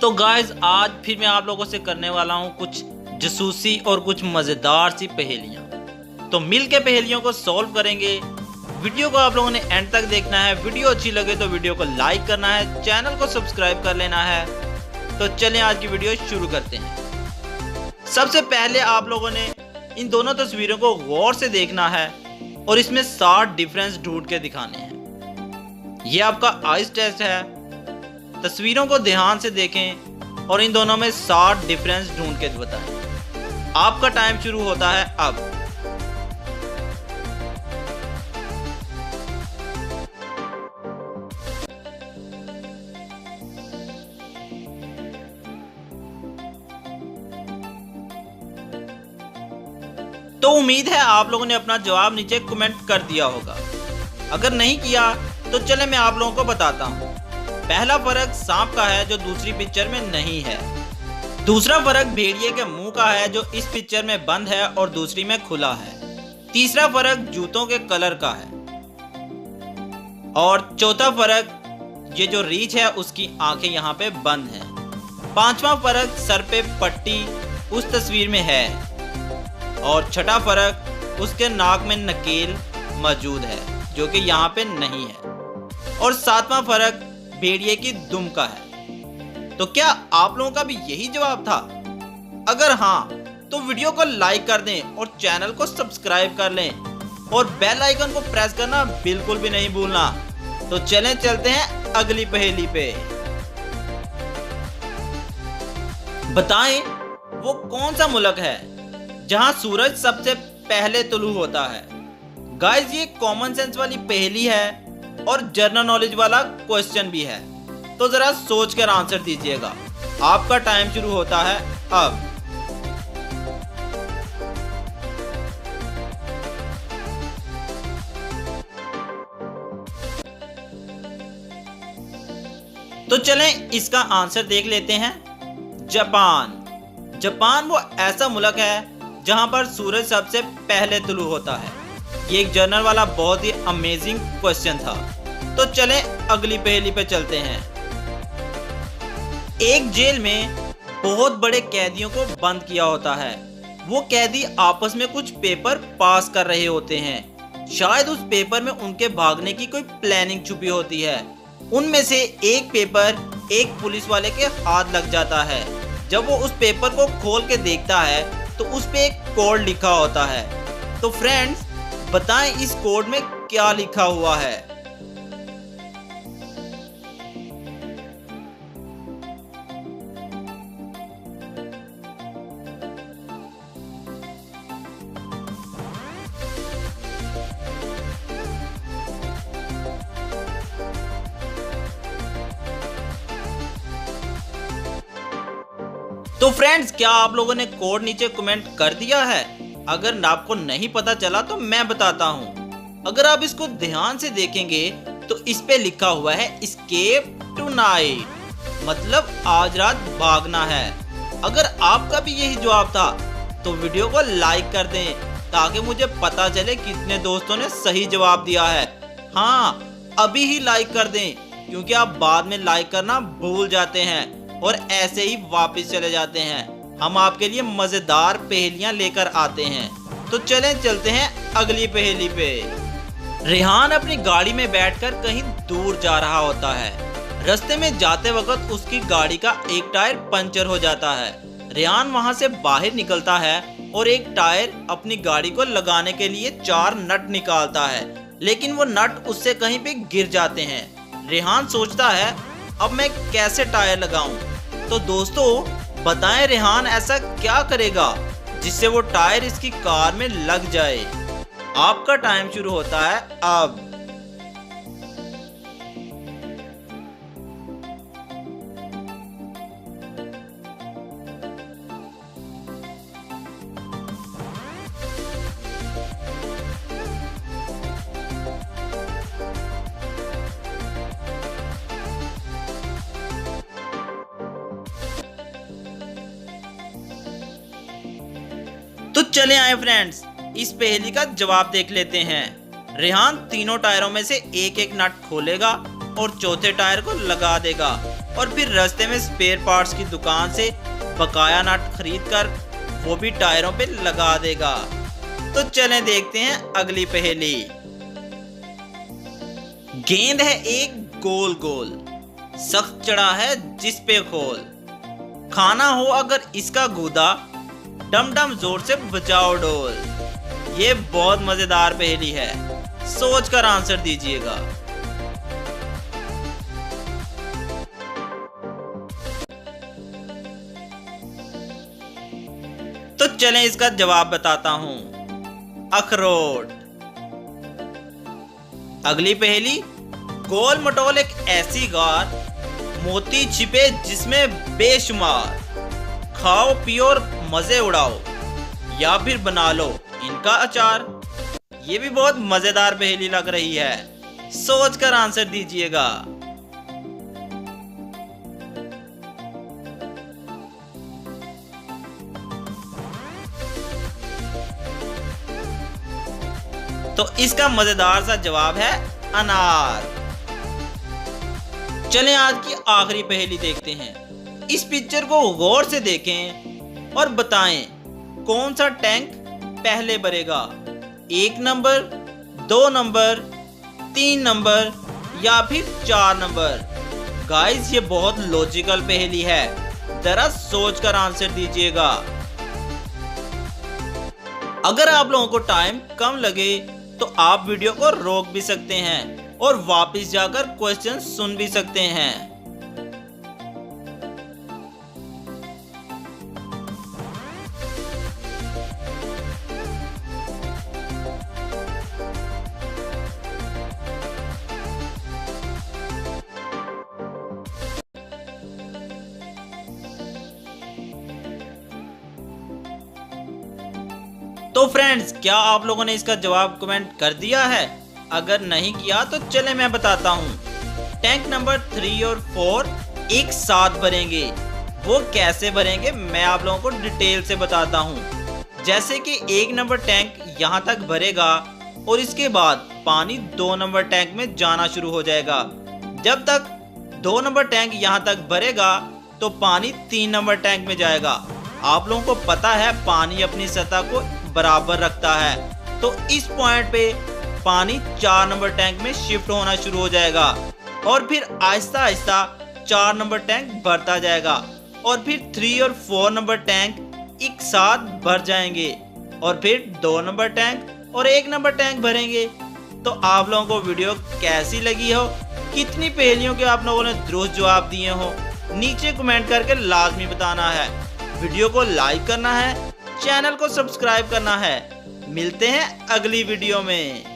तो गाइज आज फिर मैं आप लोगों से करने वाला हूँ कुछ जासूसी और कुछ मज़ेदार सी पहेलियाँ। तो मिल के पहेलियों को सॉल्व करेंगे। वीडियो को आप लोगों ने एंड तक देखना है। वीडियो अच्छी लगे तो वीडियो को लाइक करना है, चैनल को सब्सक्राइब कर लेना है। तो चलें आज की वीडियो शुरू करते हैं। सबसे पहले आप लोगों ने इन दोनों तस्वीरों को गौर से देखना है और इसमें 60 डिफरेंस ढूंढ के दिखाने हैं। ये आपका आइस टेस्ट है। तस्वीरों को ध्यान से देखें और इन दोनों में 60 डिफरेंस ढूंढ के बताएं। आपका टाइम शुरू होता है अब। तो उम्मीद है आप लोगों ने अपना जवाब नीचे कमेंट कर दिया होगा। अगर नहीं किया तो चले मैं आप लोगों को बताता हूँ। पहला फर्क सांप का है जो दूसरी पिक्चर में नहीं है। दूसरा फर्क भेड़िए के मुंह का है जो इस पिक्चर में बंद है और दूसरी में खुला है। तीसरा फर्क जूतों के कलर का है। और चौथा फर्क ये जो रीछ है उसकी आंखें यहाँ पे बंद हैं। पांचवा फर्क सर पे पट्टी उस तस्वीर में है। और छठा फर्क उसके नाक में नकेल मौजूद है जो कि यहाँ पे नहीं है। और सातवां फर्क भेड़िए की दुम का है। तो क्या आप लोगों का भी यही जवाब था? अगर हाँ तो वीडियो को लाइक कर दें और चैनल को सब्सक्राइब कर लें और बेल आइकन को प्रेस करना बिल्कुल भी नहीं भूलना। तो चलें चलते हैं अगली पहेली पे। बताएं वो कौन सा मुल्क है जहां सूरज सबसे पहले तुलू होता है। गाइस ये कॉमन सेंस वाली पहेली है और जनरल नॉलेज वाला क्वेश्चन भी है। तो जरा सोच कर आंसर दीजिएगा। आपका टाइम शुरू होता है अब। तो चलें इसका आंसर देख लेते हैं। जापान। जापान वो ऐसा मुल्क है जहां पर सूरज सबसे पहले तुलू होता है। ये एक जर्नल वाला बहुत ही अमेजिंग क्वेश्चन था। तो चलें अगली पहेली पे चलते हैं। एक जेल में बहुत बड़े कैदियों को बंद किया होता है। वो कैदी आपस में कुछ पेपर पास कर रहे होते हैं। शायद उस पेपर में उनके भागने की कोई प्लानिंग छुपी होती है। उनमें से एक पेपर एक पुलिस वाले के हाथ लग जाता है। जब वो उस पेपर को खोल के देखता है तो उस पे एक कोड लिखा होता है। तो फ्रेंड्स बताएं इस कोड में क्या लिखा हुआ है। तो फ्रेंड्स क्या आप लोगों ने कोड नीचे कमेंट कर दिया है? अगर आपको नहीं पता चला तो मैं बताता हूँ। अगर आप इसको ध्यान से देखेंगे तो इस पे लिखा हुआ है एस्केप टुनाइट, मतलब आज रात भागना है। अगर आपका भी यही जवाब था तो वीडियो को लाइक कर दें ताकि मुझे पता चले कितने दोस्तों ने सही जवाब दिया है। हाँ अभी ही लाइक कर दें क्योंकि आप बाद में लाइक करना भूल जाते हैं और ऐसे ही वापस चले जाते हैं। हम आपके लिए मजेदार पहेलियां लेकर आते हैं। तो चलें चलते हैं अगली पहेली पे। रेहान अपनी गाड़ी में बैठकर कहीं दूर जा रहा होता है। रास्ते में जाते वक्त उसकी गाड़ी का एक टायर पंचर हो जाता है। रेहान वहां से बाहर निकलता है और एक टायर अपनी गाड़ी को लगाने के लिए 4 नट निकालता है, लेकिन वो नट उससे कहीं पे गिर जाते हैं। रेहान सोचता है अब मैं कैसे टायर लगाऊं। तो दोस्तों बताएं रेहान ऐसा क्या करेगा जिससे वो टायर इसकी कार में लग जाए। आपका टाइम शुरू होता है अब। तो चले आए फ्रेंड्स इस पहेली का जवाब देख लेते हैं। रेहान तीनों टायरों में से एक एक नट खोलेगा और चौथे टायर को लगा देगा। और फिर रास्ते में स्पेयर पार्ट्स की दुकान से बकाया नट खरीद कर वो भी टायरों पे लगा देगा। तो चलें देखते हैं अगली पहेली। गेंद है एक गोल गोल, सख्त चढ़ा है जिस पे खोल, खाना हो अगर इसका गूदा, डम डम जोर से बजाओ डोल। ये बहुत मजेदार पहेली है, सोचकर आंसर दीजिएगा। तो चलें इसका जवाब बताता हूं, अखरोट। अगली पहेली, गोल मटोल एक ऐसी गार, मोती छिपे जिसमें बेशुमार, खाओ पियो और मजे उड़ाओ, या फिर बना लो इनका अचार। ये भी बहुत मजेदार पहेली लग रही है, सोचकर आंसर दीजिएगा। तो इसका मजेदार सा जवाब है अनार। चलें आज की आखिरी पहेली देखते हैं। इस पिक्चर को गौर से देखें और बताएं कौन सा टैंक पहले भरेगा, 1 नंबर, 2 नंबर, 3 नंबर या फिर 4 नंबर। गाइस ये बहुत लॉजिकल पहेली है, जरा सोचकर आंसर दीजिएगा। अगर आप लोगों को टाइम कम लगे तो आप वीडियो को रोक भी सकते हैं और वापस जाकर क्वेश्चन सुन भी सकते हैं। तो फ्रेंड्स, क्या आप लोगों ने इसका जवाब कमेंट कर दिया है? अगर नहीं किया तो चले मैं बताता हूँ। टैंक नंबर 3 और 4 एक साथ भरेंगे। वो कैसे भरेंगे मैं आप लोगों को डिटेल से बताता हूँ। जैसे कि 1 नंबर टैंक यहाँ तक भरेगा और इसके बाद पानी 2 नंबर टैंक में जाना शुरू हो जाएगा। जब तक 2 नंबर टैंक यहाँ तक भरेगा तो पानी 3 नंबर टैंक में जाएगा। आप लोगों को पता है पानी अपनी सतह को बराबर रखता है, तो इस पॉइंट पे पानी 4 नंबर टैंक में शिफ्ट होना शुरू हो जाएगा और फिर आहिस्ता आहिस्ता 4 नंबर टैंक भरता जाएगा और फिर 3 और 4 नंबर टैंक एक साथ भर जाएंगे और फिर 2 नंबर टैंक और 1 नंबर टैंक भरेंगे। तो आप लोगों को वीडियो कैसी लगी हो, कितनी पहेलियों के आप लोगों ने दुरुस्त जवाब दिए हो, नीचे कमेंट करके लाजमी बताना है। वीडियो को लाइक करना है, चैनल को सब्सक्राइब करना है। मिलते हैं अगली वीडियो में।